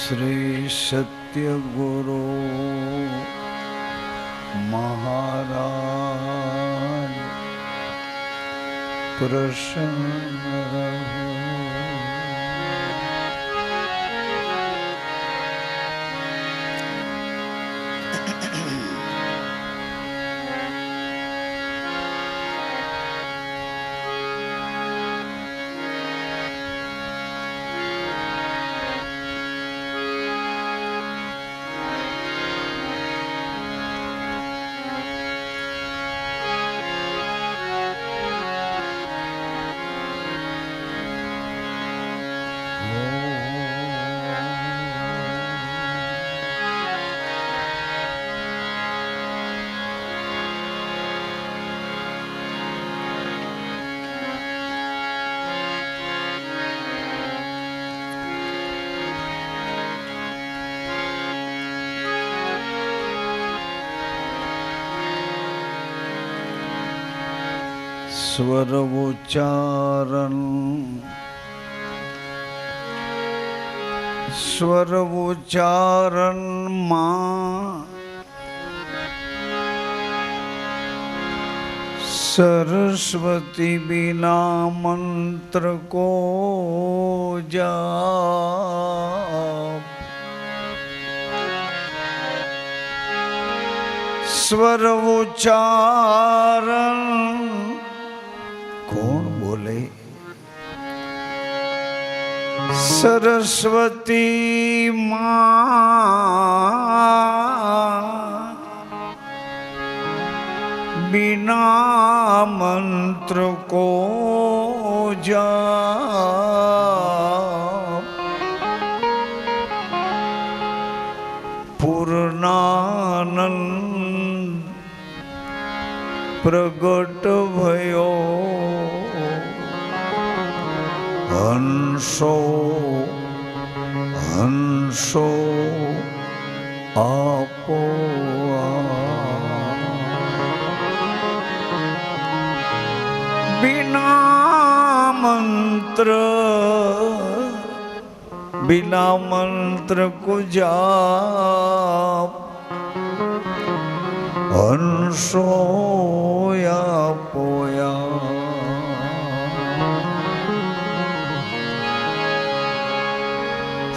શ્રી સત્યગુરુ મહારાજ પ્રસન્ન રહો. સ્વર ઉચ્ચારણમાં સરસ્વતી બિના મંત્ર કો જાપ. સ્વર ઉચ્ચારણ કોણ બોલે? સરસ્વતી માં બિના મંત્ર કો જાપ. પૂર્ણાનંદ પ્રગટ ભયો હંસો હંસો આપો. બિના મંત્ર કો જાપ. હંસો આપોયા.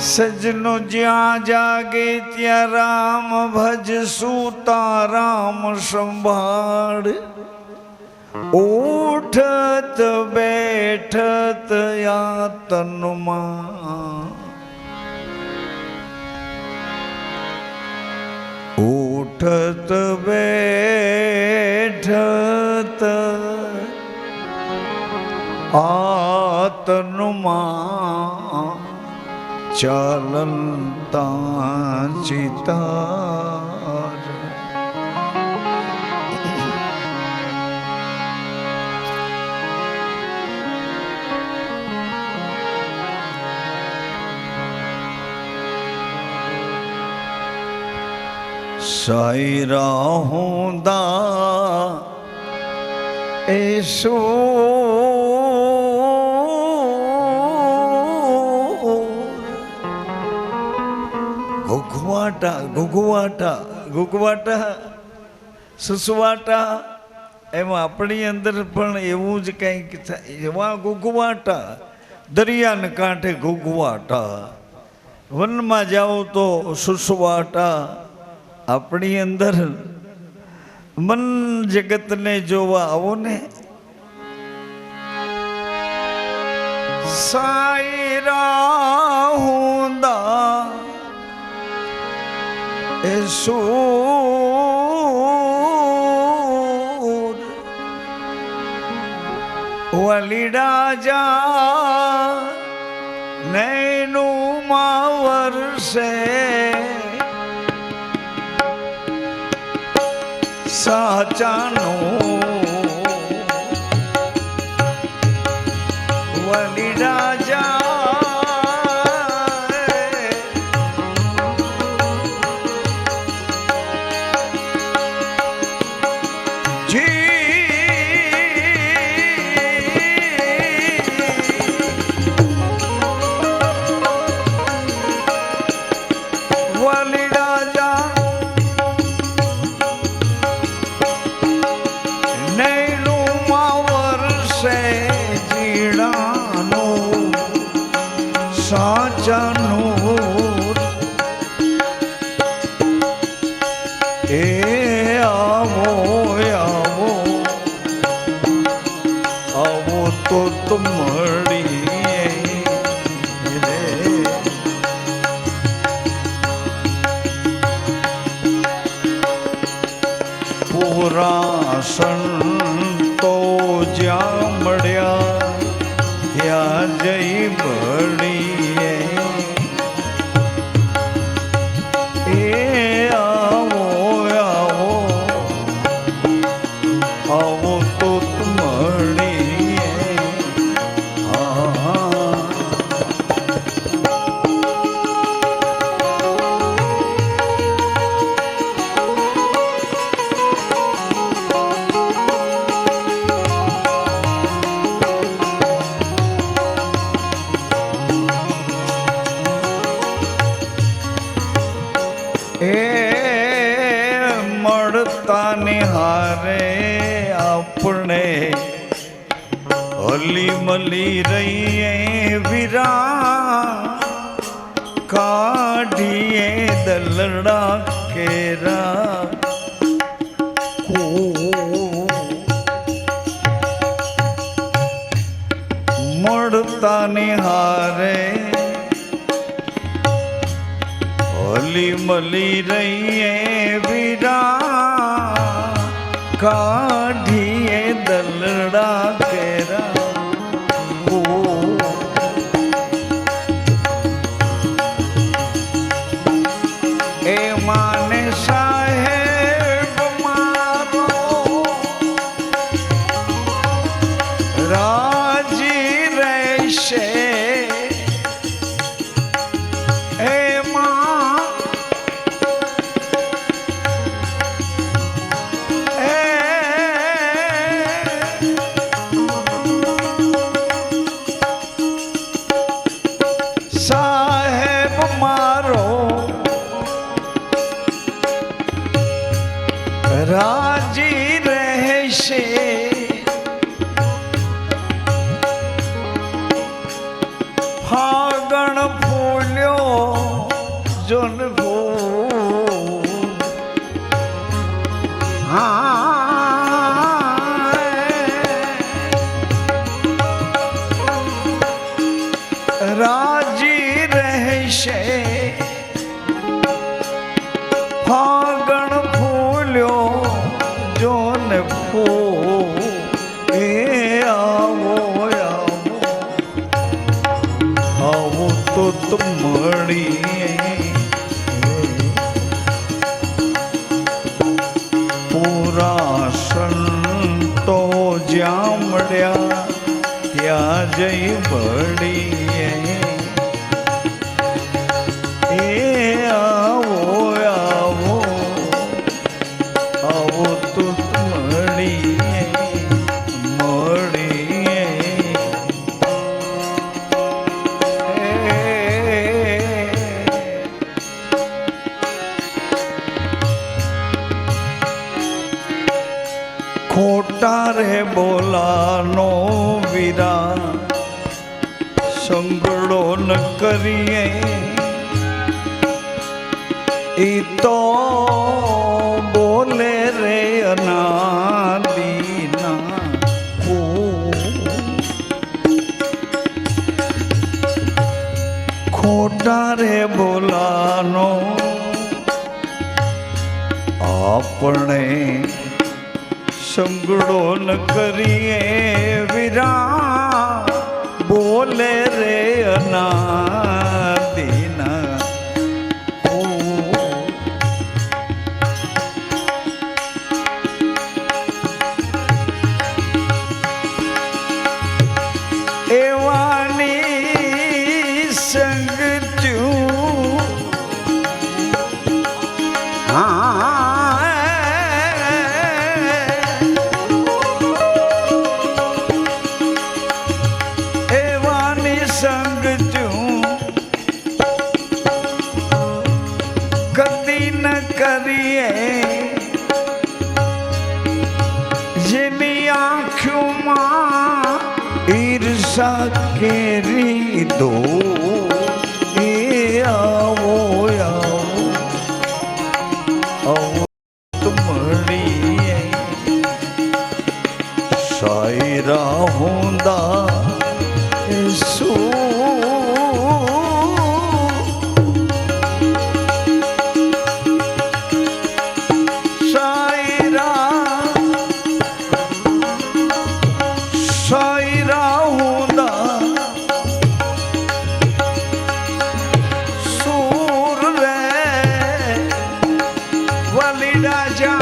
સજનો જ્યાં જાગે ત્યાં રામ ભજસું તારામ સંભાળ. ઉઠત બેઠત યા તનમાં. ઉઠત બેઠત આતનમાં. ચાલંતા ચિતાર. સાયરા હોંદા એસો ઘુઘવાટા સુસવાટા. એમાં આપણી અંદર પણ એવું જ કંઈક થાય. એવા ઘુઘવાટા દરિયાને કાંઠે ઘુઘવાટા. વનમાં જાઓ તો સુસવાટા. આપણી અંદર મન જગતને જોવા આવો ને. સાયરા હોંદા એસૂર વલીડા જા નૈનું માં વરસે. સાચાનું વલીડા જા આવો તો મળીએ રે. પૂરા સંતો જ્યાં મળ્યા ત્યાં જઈ મળીએ. એ આવો આવો આવો તો મળીએ. મળતા નિહારે આપણે હલી મલી રહીએ વીરા. કાઢીએ દલડા કેરા. મળતા નિહારે હલી મલી રહીએ વીરા. કાઢીએ દલડા કેરા. એ માને સાહેબ મારો રાજી રહેશે. સાહેબ મારો રાજી રહેશે. ફાગણ ફૂલ્યો જોન ફૂલ. રાજી રહેશે. ફાગણ ફૂલ્યો જોન ફૂલ. એ આવો આવો આવો તો મળીએ. પૂરા સંતો જ્યાં મળ્યા ત્યાં જઈ મળીએ. એ આવો આવો આવો તો મળીએ મળીએ. ખોટા રે બોલાનો વીરા. સંગડો ન કરીએ ઈ તો બોલે રે અનાદિના. ખોટા રે બોલાનો આપણે સંગડો ન કરીએ વીરા. બોલે રે અનાદિના. એવાની સંગ તું એવાની સંગ તું કદી ન કરીએ. જેની આંખોમાં ઈર્ષા કેરી દો. એ આવો આવો આવો તો મળીએ. સાયરા होंदा सू सायरा सायरा होंदा सूर रे वाली राजा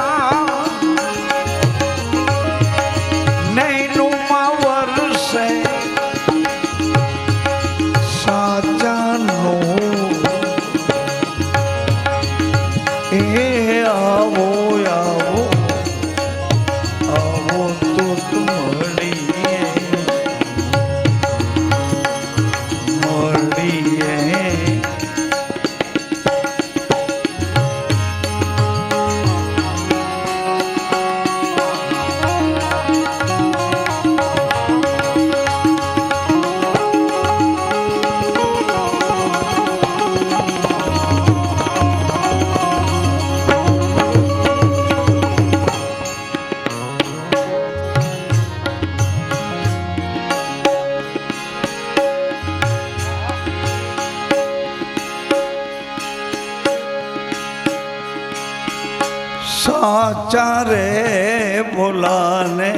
साचा रे बोलाने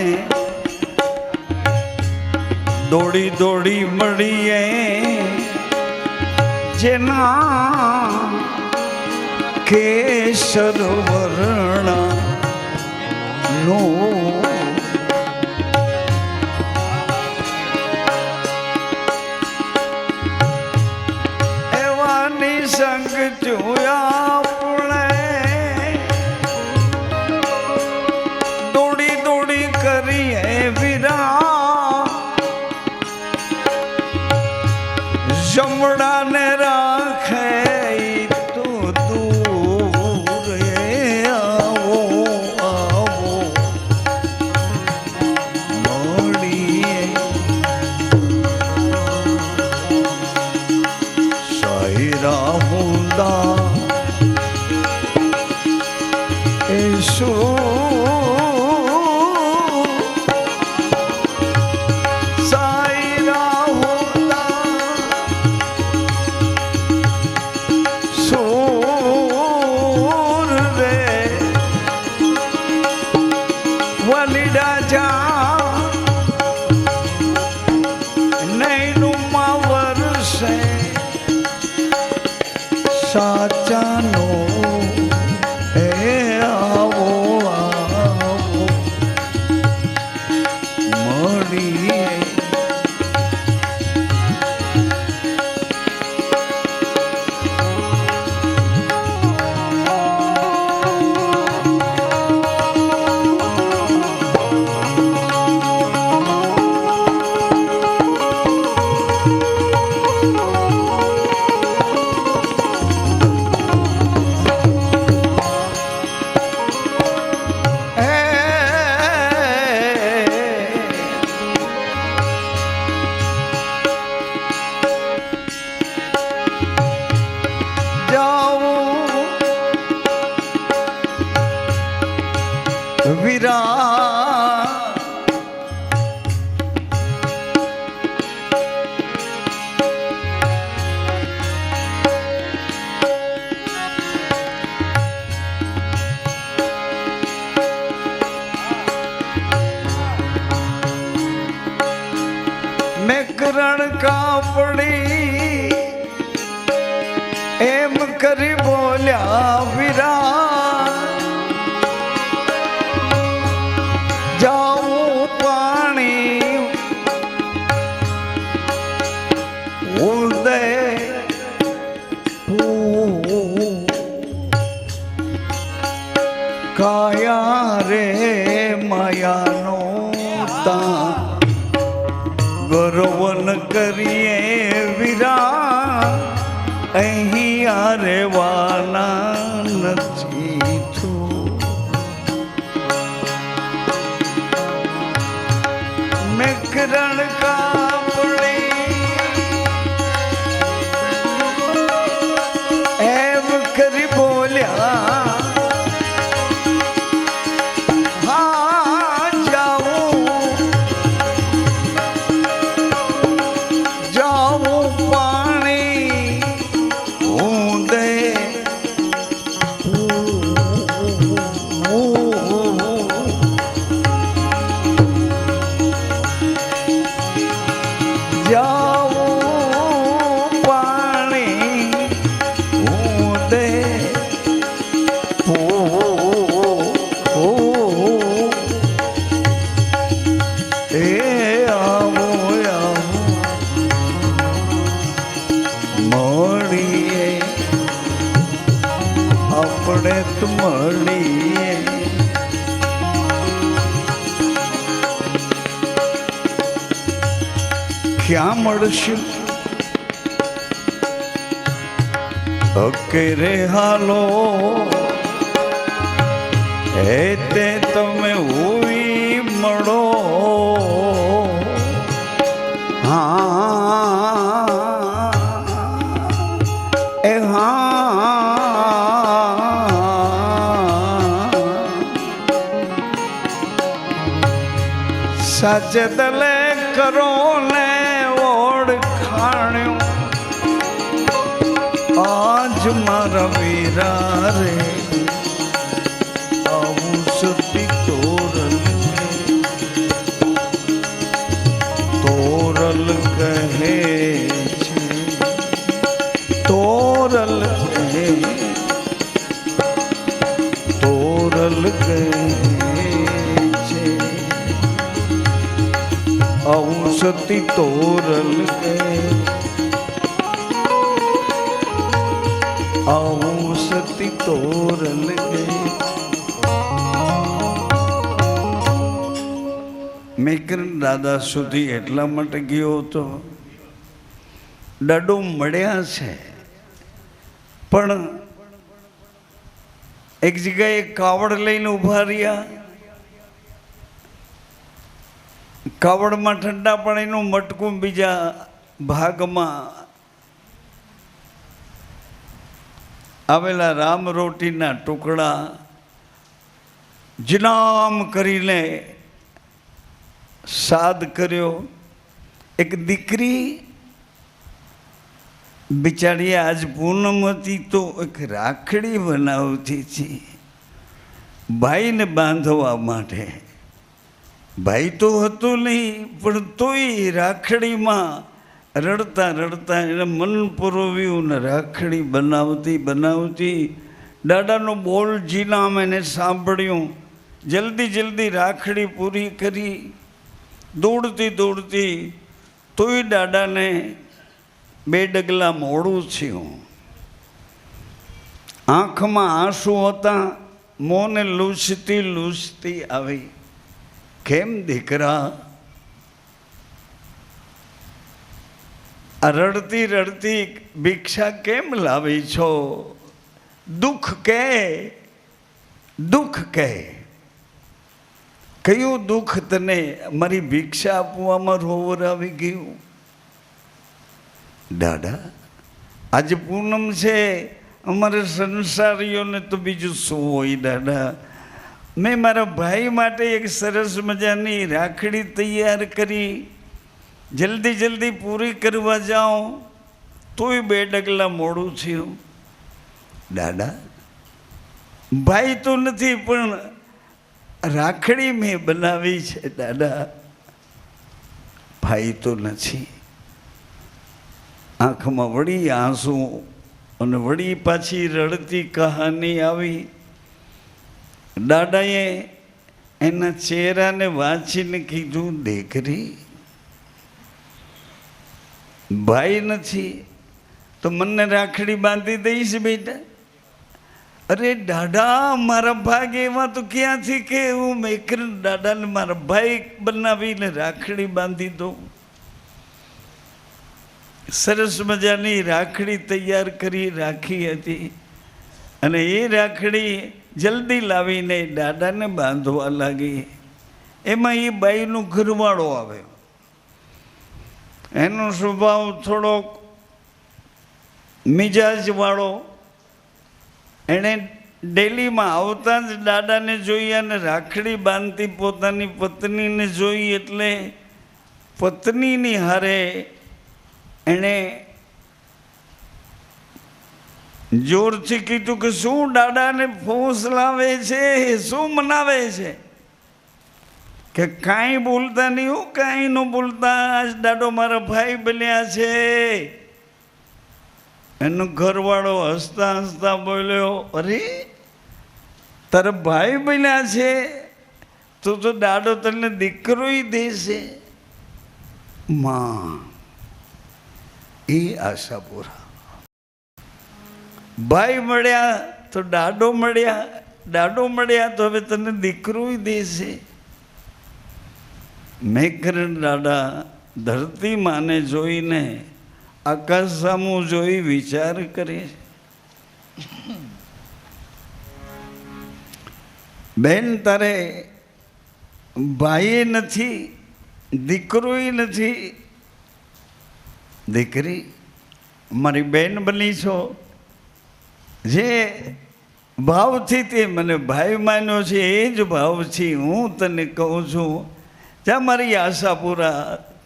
दौड़ी दौड़ी मड़िए जना केसर वर्णा नो एवानी संग चुया जमड़ा ने राखे तो दूर आओ आओ मोड़िए सायरा होंदा ऐसो साचा नो आवो आवो मड़िए वीरा मैं करण का पड़ी एम करी बोलिया वीरा जाऊं पानी उदय काया रे माया नो ता गौरवन करिए वीरा अहीं आरे वाना नथी थू मैं करण का पड़ी एम करी बोलिया જાઉં પાણી ઉદે એ આવો મળીએ આપણે તો મળીએ ક્યાં મળશું અકેરે હાલો એ તે તમે હોઈ મળો હા એ હા સાચે દલે કરો ને આજ મારા વીરા રે આવું સતી તોરલ તોરલ કહે છે તોરલ કહે તોરલ કહે છે આવું સતી તોરલ કહે આવું સતી તોરલ ગઈ મેકર દાદા સુધી એટલા માટે ગયો હતો દાડો મળ્યા છે પણ એક જગ્યાએ કાવડ લઈને ઊભા રહ્યા કાવડમાં ઠંડા પાણીનું મટકું બીજા ભાગમાં આવેલા રામ રોટીના ટુકડા જનામ કરીને સાદ કર્યો એક દીકરી બિચારી આજ પૂનમ હતી તો એક રાખડી બનાવતી હતી ભાઈને બાંધવા માટે ભાઈ તો હતો નહીં પણ તોય રાખડીમાં રડતા રડતા એને મન પુરવ્યું ને રાખડી બનાવતી બનાવતી દાદાનો બોલ જીનામ એને સાંભળ્યું જલ્દી જલ્દી રાખડી પૂરી કરી દોડતી દોડતી તોય દાદાને 2 ડગલા મોડું થયું આંખમાં આંસુ હતા મોંને લૂછતી લૂછતી આવી કેમ દીકરા રડતી રડતી ભિક્ષા કેમ લાવી છો દુઃખ કે કયું દુઃખ તને મારી ભિક્ષા આપવામાં રોવર આવી ગયું દાદા આજે પૂનમ છે અમારે સંસારીઓને તો બીજું શું હોય દાદા મેં મારા ભાઈ માટે એક સરસ મજાની રાખડી તૈયાર કરી જલ્દી જલ્દી પૂરી કરવા જાઉં તોય 2 ડગલા મોડું થયું દાદા ભાઈ તો નથી પણ રાખડી મેં બનાવી છે દાદા ભાઈ તો નથી આંખમાં વળી આંસુ અને વળી પાછી રડતી કહાની આવી દાદાએ એના ચહેરાને વાંચીને કીધું દીકરી ભાઈ નથી તો મને રાખડી બાંધી દઈશ બેટા અરે દાદા મારા ભાગ એવા તો ક્યાંથી કે હું મેકર દાદાને મારા ભાઈ બનાવીને રાખડી બાંધી દઉં સરસ મજાની રાખડી તૈયાર કરી રાખી હતી અને એ રાખડી જલ્દી લાવીને દાદાને બાંધવા લાગી એમાં એ બાઈનો ઘરવાળો આવ્યો એનો સ્વભાવ થોડોક મિજાજવાળો એણે ડેલીમાં આવતા જ દાદાને જોઈ અને રાખડી બાંધતી પોતાની પત્નીને જોઈ એટલે પત્નીની હારે એણે જોરથી કીધું કે શું દાદાને ફોંસ લાવે છે શું મનાવે છે કે કાંઈ બોલતા નહીં, હું કાંઈ ન બોલતા, આજ દાડો મારા ભાઈ બન્યા છે. એનો ઘરવાળો હસતા હસતા બોલ્યો, અરે તારા ભાઈ બન્યા છે તો દાડો તને દીકરો દેશે. માં એ આશાપુરા, ભાઈ મળ્યા તો દાડો મળ્યા, દાડો મળ્યા તો હવે તને દીકરો દેશે. મેઘરણ દાદા ધરતી માને જોઈને આકાશ સામું જોઈ વિચાર કરે છે. બેન તારે ભાઈ નથી, દીકરોય નથી, દીકરી મારી બેન બની છો. જે ભાવથી તે મને ભાઈ માન્યો છે એ જ ભાવથી હું તને કહું છું, જ્યાં મારી આશાપુરા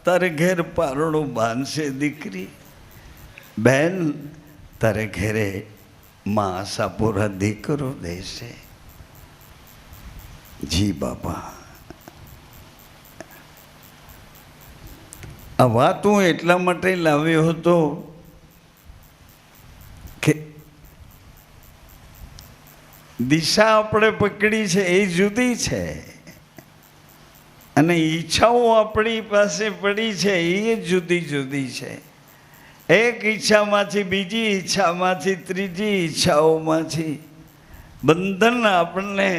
તારે ઘેર પારણું બાંધશે દીકરી. બેન તારે ઘેરે માં આશાપુરા દીકરો દેશે. જી બાપા, આ વાત હું એટલા માટે લાવ્યો હતો કે દિશા આપણે પકડી છે એ જુદી છે, અને ઈચ્છાઓ આપણી પાસે પડી છે એ જુદી જુદી છે. એક ઈચ્છામાંથી બીજી ઈચ્છામાંથી ત્રીજી ઈચ્છાઓમાંથી બંધન આપણને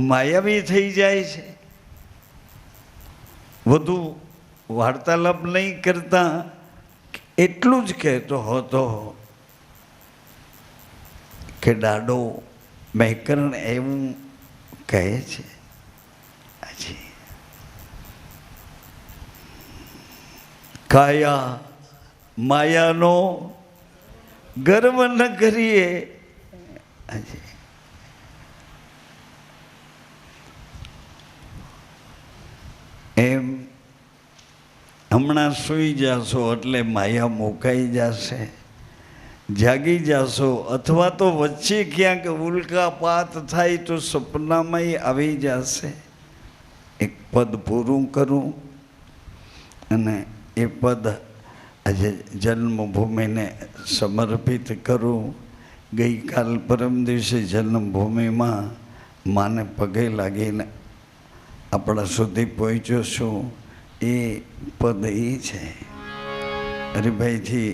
માયાવી થઈ જાય છે. વધુ વાર્તાલાપ નહીં કરતા એટલું જ કહેતો હતો કે દાડો મેકરણ એવું કહે છે, હજી કાયા માયાનો ગર્વ ન કરીએ. હજી એમ હમણાં સૂઈ જશો એટલે માયા મુકાઈ જશે, જાગી જશો, અથવા તો વચ્ચે ક્યાંક ઉલ્કાપાત થાય તો સપનામાંય આવી જશે. એક પદ પૂરું કરું અને એ પદ આજે જન્મભૂમિને સમર્પિત કરું. ગઈકાલ પરમ દિવસે જન્મભૂમિમાં માને પગે લાગીને આપણા સુધી પહોંચ્યો છું. એ પદ એ છે, હરિભાઈથી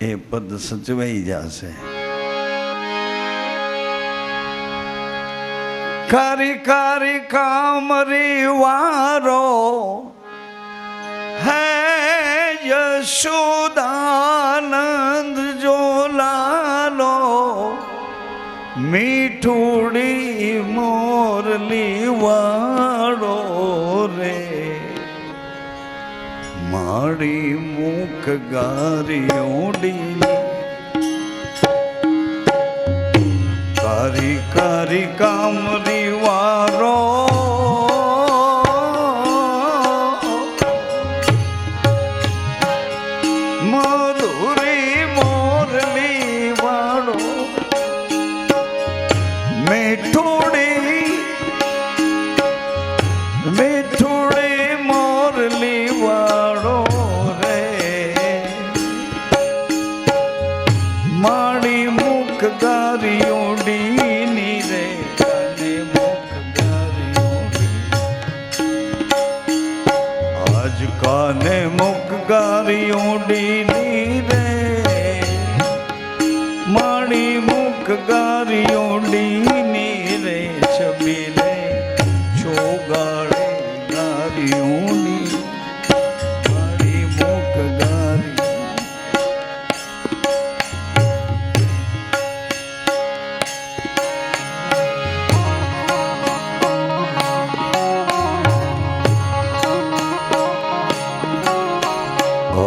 એ પદ સચવાઈ જશે. કારી કારી કામરી વારો હે યશોદાનંદ જો લાલો, મીઠુડી મોરલી વાળો રે, મારી મુખ ગારીઓડી, કારી કારી કામરી વારો મધુરી મોરલી વાળો, મીઠુડી મીઠુડી મોરલી વાળો રે, મારી મુખ ગારીઓડી ની રે, કાને મુખ ગારીઓડી, આજ કાને મુખ ગારીઓડી ની રે, મારી મુખ ગારીઓડી ની રે, છબી રે છોગાડે ગારીઓની, મારી મુખ ગારી.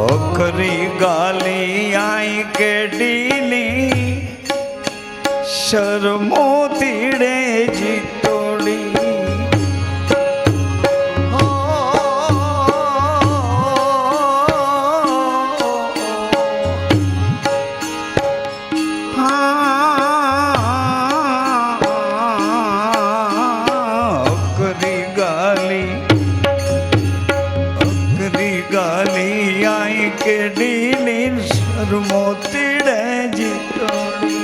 ઓખરી ગાલી આઈ કેડીની, શરમો તીડે જીતોડી, ઓખરી ગાલી गाली आई के डीली सरमोतीड़े जीतोड़ी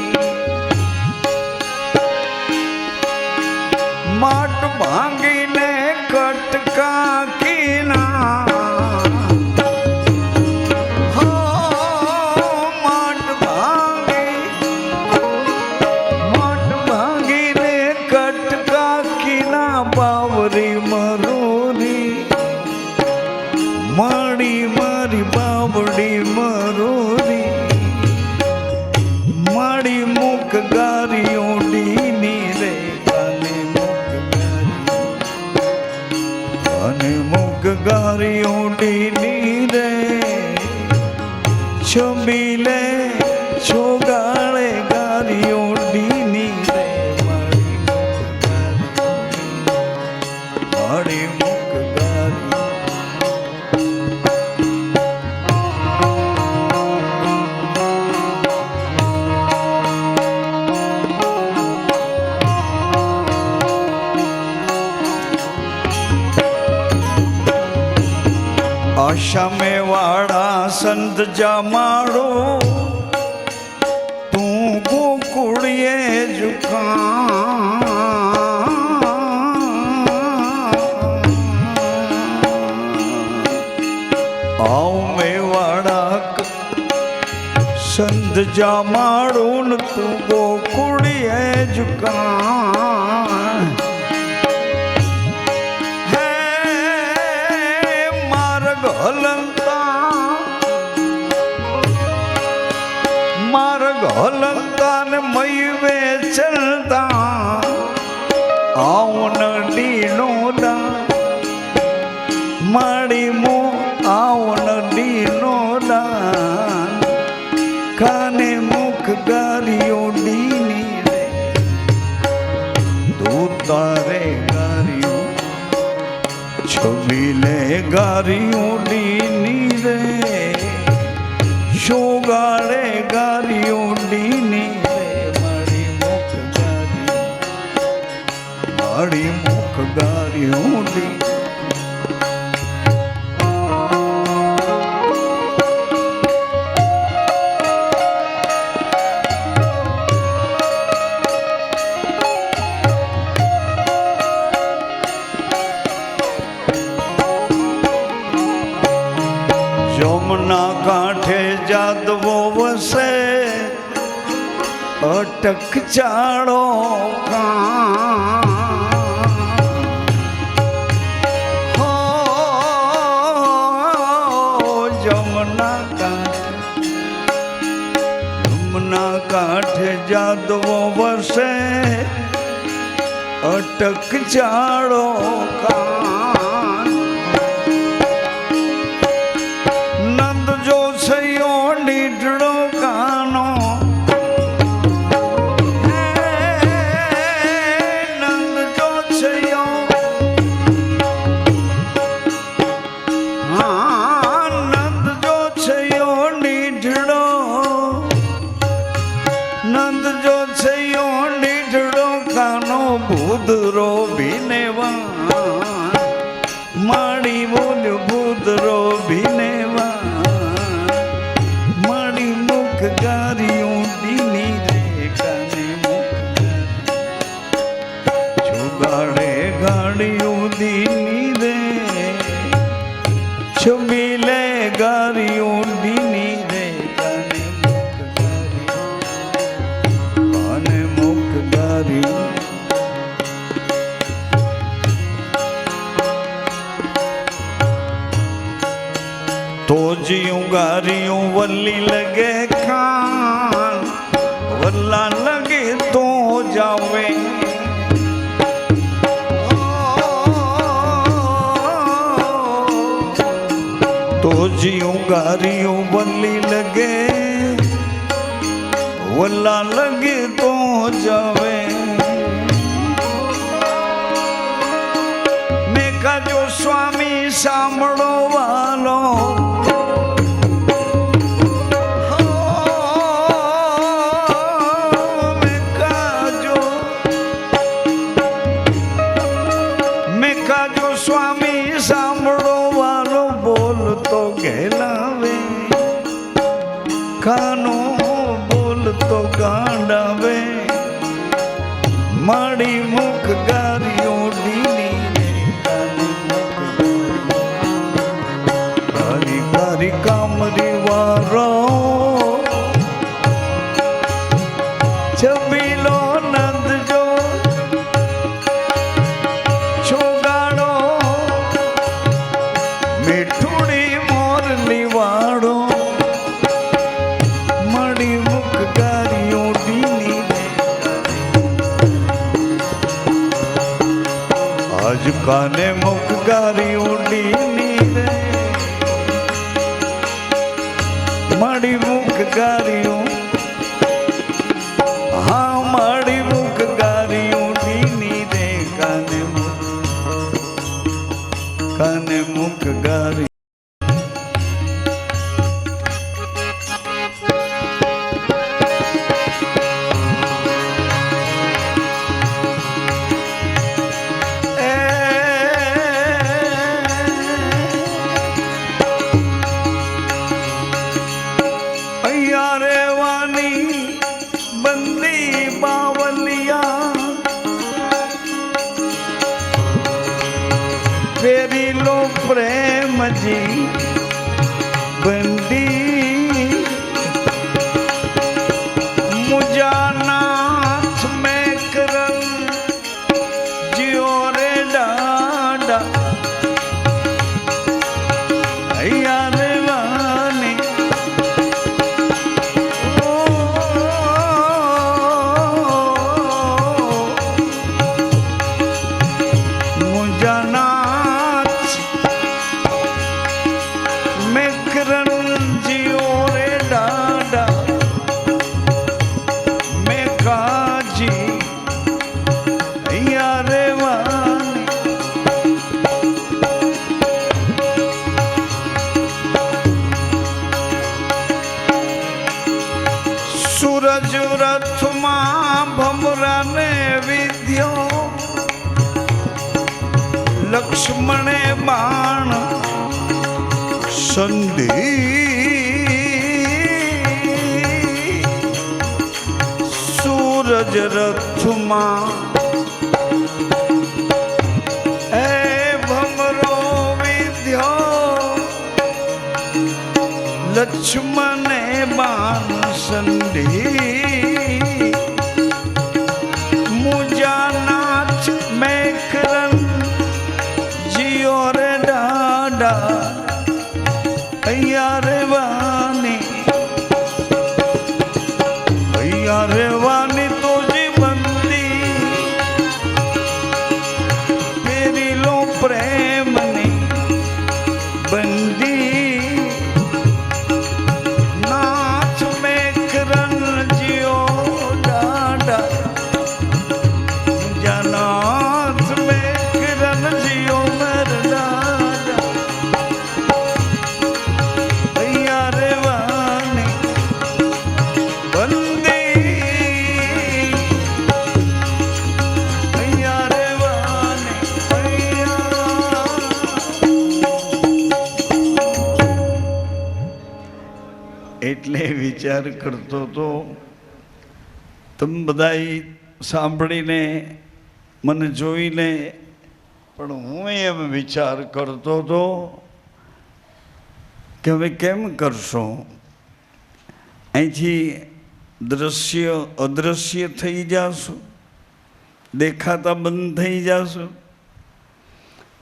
माट भांगी ने कटका कीना बावरी मरोरी माड़ी मारी बावड़ी मरोरी माड़ी मुख गारियों डीनी रे काने मुख गारियों डीनी रे छबीले छोगाड़े गारियों डीनी रे माड़ी मुख गारी आशा में वाड़ा संत जमाड़ो तू गोकुड़िए झुका आओ मेवाड़ा संत जमाड़ो न तू गोकुड़िए झुका मार्ग हलंता ने मई वे चलता आओ न डीनोदा माड़ी मो आओ न डीनोदा काने मुख गारियों डीनी रे तू तारे गारियों छबीले गारियों डीनी रे शोगाड़े गारियों डीनी रे माड़ी मुख गारियों डी यमुना कांठे जादवो वसे अटक चाड़ो हो यमुना कांठे जादवो वसे अटक चाड़ो नीडड़ो कानो नंद जो छयो हाँ नंद जो छयो नीडड़ो नंद जो छयो नीडड़ो कानो भूदरो भीनेवा माड़ी बोल भूदरो भीनेवा गारियों डीनी रे काने मुख छुगाड़े गाड़ियों दीनी रे छबीले गारियों डीनी रे काने मुख गारियों तो जियों गारियों वल्ली लगे खान वल्ला लगे तो जावे तो जियों गारियों वल्ली लगे वल्ला लगे तो जावे मैं का जो स्वामी सांभळो वालो स्वामी सांभळो वालो बोलतो ઘેલાવે, કાનો બોલતો ગાંડાવે, માડી મુખ ગારીઓ ડીની ગારી ગારી કામરી વારો છબીલો નંદ જો છોગાડો મીઠુડી મોરલી વાળો મળી મુખ ગારીઓ ડીની આજ કાને મુખ ગારીઓ ડીની રે મળી મુખ ગારીઓ હા મળી મુખ ગારીઓ ડીની રે કાને મુખ ગારી फेरी लो प्रेम जी बंदी मुझा नाथ में करन जियो रे डाडा अया रे वानी मुझा सूरज रथ मां भमरा ने विद्यो लक्ष्मणे बाण संधि सूरज रथ मां भमरो विद्यो लक्ष्मणे बाण संधि मुझा नाच में करन जियो रे डाडा अया रे वानी तो जी बंदी तेरी लो प्रेम ने बंदी એટલે વિચાર કરતો તો તમે બધાય સાંભળીને મને જોઈને પણ હું એમ વિચાર કરતો તો કે હવે કેમ કરશો અહીંથી દ્રશ્ય અદૃશ્ય થઈ જશો દેખાતા બંધ થઈ જશો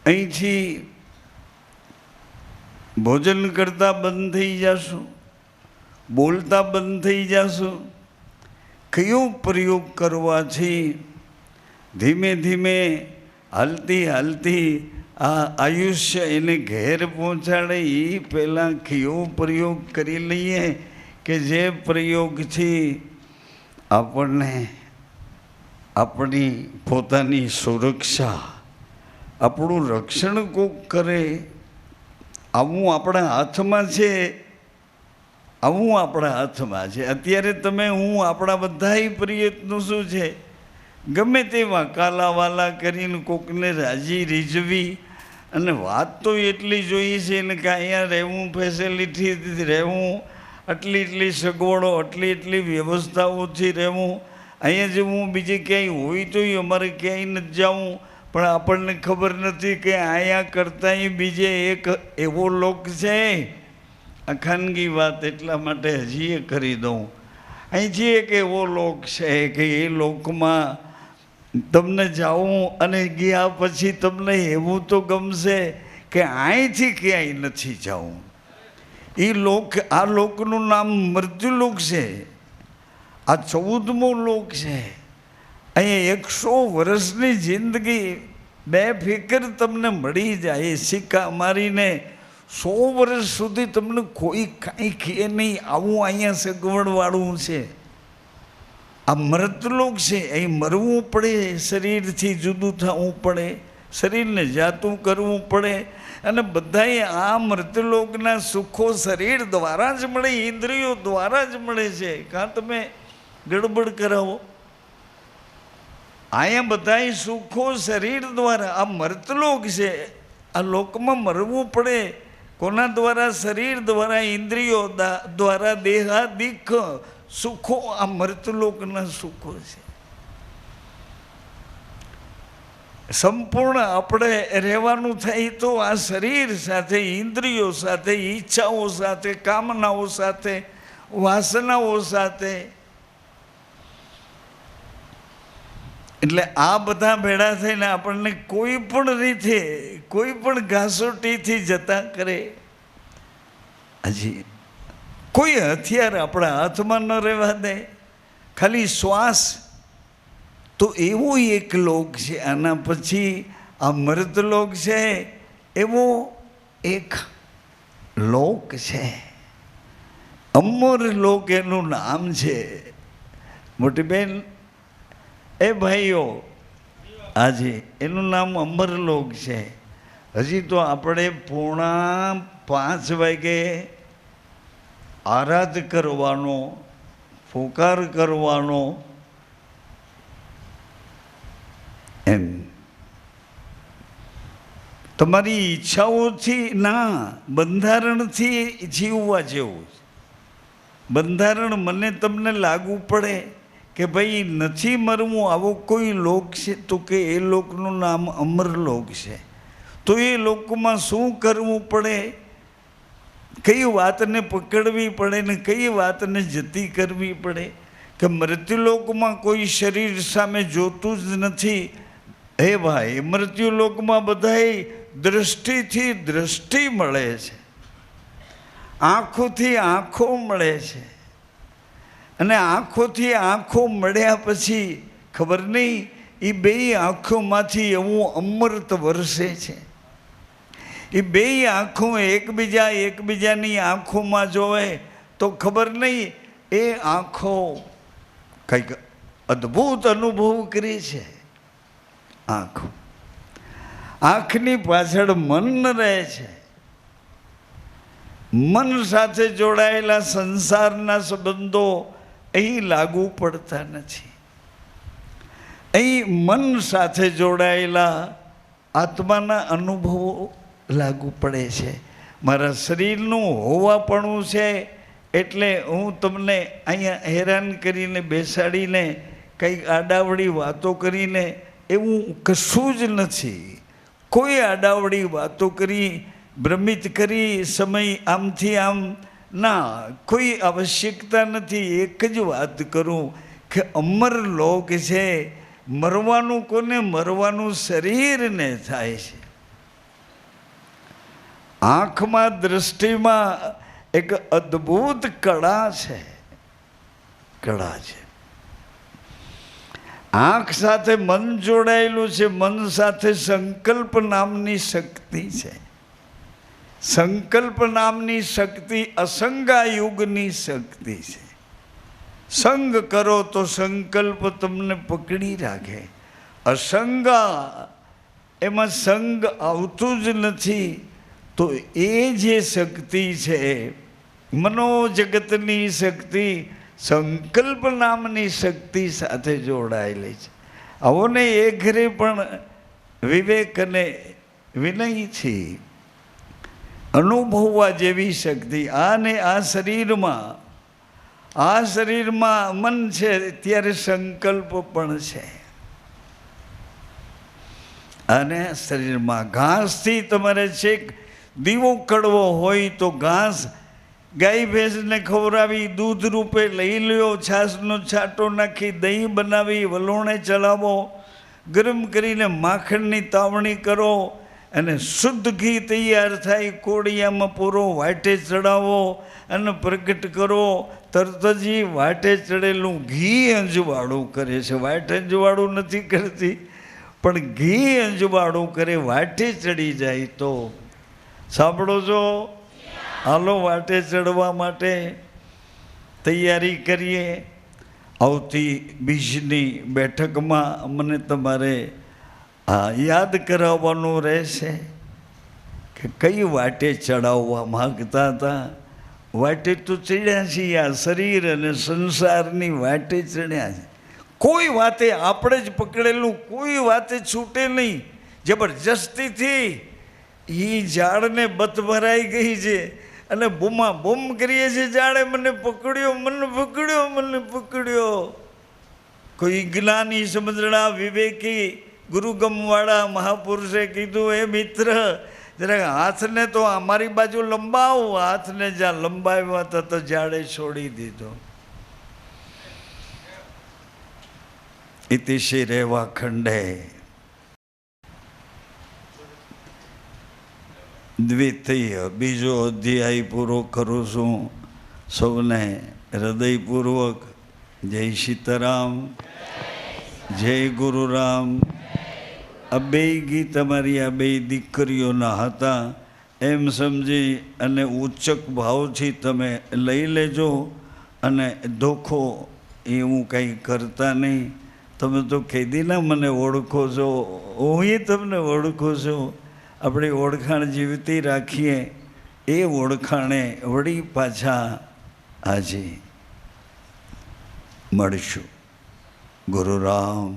અહીંથી ભોજન કરતા બંધ થઈ જશો બોલતા બંધ થઈ જશો કયો પ્રયોગ કરવાથી ધીમે ધીમે હાલતી હાલતી આ આયુષ્ય એને ઘેર પહોંચાડે એ પહેલાં કયો પ્રયોગ કરી લઈએ કે જે પ્રયોગથી આપણને આપણી પોતાની સુરક્ષા આપણું રક્ષણ કોક કરે આવું આપણા હાથમાં છે આવું આપણા હાથમાં છે અત્યારે તમે હું આપણા બધાય પ્રયત્નો શું છે ગમે તેવા કાલાવાલા કરીને કોકને રાજી રીઝવી અને વાત તો એટલી જોઈએ છે ને કે અહીંયા રહેવું, ફેસિલિટીથી રહેવું, એટલી સગવડો, એટલી વ્યવસ્થાઓથી રહેવું, અહીંયા જેવું બીજે ક્યાંય હોય તો અમારે ક્યાંય નથી જવું, પણ આપણને ખબર નથી કે અહીંયા કરતાંય બીજે એક એવો લોક છે. આ ખાનગી વાત એટલા માટે હજી એ કરી દઉં. અહીંથી એક એવો લોક છે કે એ લોકમાં તમને જાવું અને ગયા પછી તમને એવું તો ગમશે કે અહીંથી ક્યાંય નથી જવું. એ લોક, આ લોકનું નામ મૃત્યુલોક છે. આ 14મો લોક છે. અહીંયા 100 વર્ષની જિંદગી બેફિકર તમને મળી જાય. સિક્કા મારીને 100 વર્ષ સુધી તમને કોઈ કાંઈ કહે નહીં. આવું અહીંયા સગવડવાળું છે. આ મૃતલોક છે. અહીં મરવું પડે, શરીરથી જુદું થવું પડે, શરીરને જાતું કરવું પડે, અને બધાએ આ મૃતલોકના સુખો શરીર દ્વારા જ મળે, ઇન્દ્રિયો દ્વારા જ મળે છે. કાં તમે ગડબડ કરાવો? અહીંયા બધાએ સુખો શરીર દ્વારા. આ મૃતલોક છે. આ લોકમાં મરવું પડે કોના દ્વારા? શરીર દ્વારા, ઇન્દ્રિયો દ્વારા, દેહાદિક સુખો આ મૃતલોકના સુખો છે. સંપૂર્ણ આપણે રહેવાનું થાય તો આ શરીર સાથે, ઇન્દ્રિયો સાથે, ઈચ્છાઓ સાથે, કામનાઓ સાથે, વાસનાઓ સાથે. એટલે આ બધા ભેળા થઈને આપણને કોઈ પણ રીતે, કોઈ પણ ઘાસોટીથી જતા કરે. હજી કોઈ હથિયાર આપણા હાથમાં ન રહેવા દે. ખાલી શ્વાસ. તો એવો એક લોક છે. આના પછી આ મૃતલોક છે. એવો એક લોક છે, અમર લોક એનું નામ છે. મોટી બેન, એ ભાઈઓ, હાજી, એનું નામ અમરલોક છે. હજી તો આપણે 4:45 વાગે આરાધ કરવાનો, પોકાર કરવાનો, એમ તમારી ઈચ્છાઓથી ના, બંધારણથી જીવવા જેવું. બંધારણ મને તમને લાગુ પડે કે ભાઈ નથી મરવું, આવો કોઈ લોક છે તો કે એ લોકનું નામ અમરલોક છે. તો એ લોકમાં શું કરવું પડે, કઈ વાતને પકડવી પડે ને કઈ વાતને જતી કરવી પડે. કે મૃત્યુલોકમાં કોઈ શરીર સામે જોતું જ નથી. હે ભાઈ, મૃત્યુલોકમાં બધાય દ્રષ્ટિથી દ્રષ્ટિ મળે છે, આંખોથી આંખો મળે છે. અને આંખોથી આંખો મળ્યા પછી ખબર નહીં એ બે આંખોમાંથી એવું અમૃત વરસે છે. એ બે આંખો એકબીજાની આંખોમાં જોવે તો ખબર નહીં એ આંખો કંઈક અદ્ભુત અનુભવ કરે છે. આંખની પાછળ મન રહે છે. મન સાથે જોડાયેલા સંસારના સંબંધો અહીં લાગુ પડતા નથી. અહીં મન સાથે જોડાયેલા આત્માના અનુભવો લાગુ પડે છે. મારા શરીરનું હોવાપણું છે એટલે હું તમને અહીંયા હેરાન કરીને બેસાડીને કંઈક આડાવડી વાતો કરીને એવું કશું જ નથી. કોઈ આડાવડી વાતો કરી, ભ્રમિત કરી સમય આમથી આમ ના, કોઈ આવશ્યકતા નથી. એક જ વાત કરું કે અમર લોક છે. મરવાનું કોને? મરવાનું શરીરને થાય છે. આંખમાં, દ્રષ્ટિમાં એક અદ્ભુત કળા છે. કળા છે. આંખ સાથે મન જોડાયેલું છે. મન સાથે સંકલ્પ નામની શક્તિ છે. સંકલ્પ નામની શક્તિ અસંગા યુગની શક્તિ છે. સંગ કરો તો સંકલ્પ તમને પકડી રાખે. અસંગા, એમાં સંગ આવતું જ નથી. તો એ જે શક્તિ છે, મનોજગતની શક્તિ, સંકલ્પ નામની શક્તિ સાથે જોડાયેલી છે. આવો ને એ ઘરે પણ વિવેક અને વિનયથી અનુભવવા જેવી શક્તિ આ શરીરમાં મન છે ત્યારે સંકલ્પ પણ છે. અને શરીરમાં ઘાસથી તમારે છેક દીવો કડવો હોય તો ઘાસ ગાય ભેંસને ખવડાવી દૂધ રૂપે લઈ લ્યો, છાશનો છાંટો નાખી દહીં બનાવી વલોણે ચલાવો, ગરમ કરીને માખણની તાવણી કરો અને શુદ્ધ ઘી તૈયાર થાય, કોડિયામાં પૂરો વાટે ચડાવો અને પ્રગટ કરો. તરત જ વાટે ચડેલું ઘી અંજવાળું કરે છે. વાટે અંજવાળું નથી કરતી, પણ ઘી અંજવાળું કરે, વાટે ચડી જાય તો. સાંભળો છો? હાલો વાટે ચડવા માટે તૈયારી કરીએ. આવતી બીજની બેઠકમાં મને તમારે યાદ કરાવવાનું રહેશે કે કઈ વાટે ચડાવવા માગતા હતા. વાટે તો ચડ્યા છીએ, આ શરીર અને સંસારની વાટે ચડ્યા છે. કોઈ વાતે આપણે જ પકડેલું, કોઈ વાતે છૂટે નહીં. જબરજસ્તીથી એ ઝાડને બત ભરાઈ ગઈ છે અને બૂમા બૂમ કરીએ છીએ, ઝાડે મને પકડ્યો, મને પકડ્યો, મને પકડ્યો. કોઈ જ્ઞાની સમજણા વિવેકી ગુરુગમવાળા મહાપુરુષે કીધું, એ મિત્ર જરાક હાથને તો અમારી બાજુ લંબાવો. હાથને જ્યાં લંબાવ્યા હતા તો ઝાડે છોડી દીધો. ઇતિ શ્રી રેવા ખંડે દ્વિતીય બીજો અધ્યાય પૂરો કરું છું. સૌને હૃદયપૂર્વક જય સીતારામ, જય ગુરુરામ. આ બે ગીત અમારી આ બે દીકરીઓના હતા એમ સમજી અને ઉચ્ચક ભાવથી તમે લઈ લેજો. અને ધોખો એવું કંઈ કરતા નહીં. તમે તો કેદીના મને ઓળખો છો, હું તમને ઓળખું છું. આપણી ઓળખાણ જીવતી રાખીએ. એ ઓળખાણે વળી પાછા આજે મળશું. ગુરુરામ.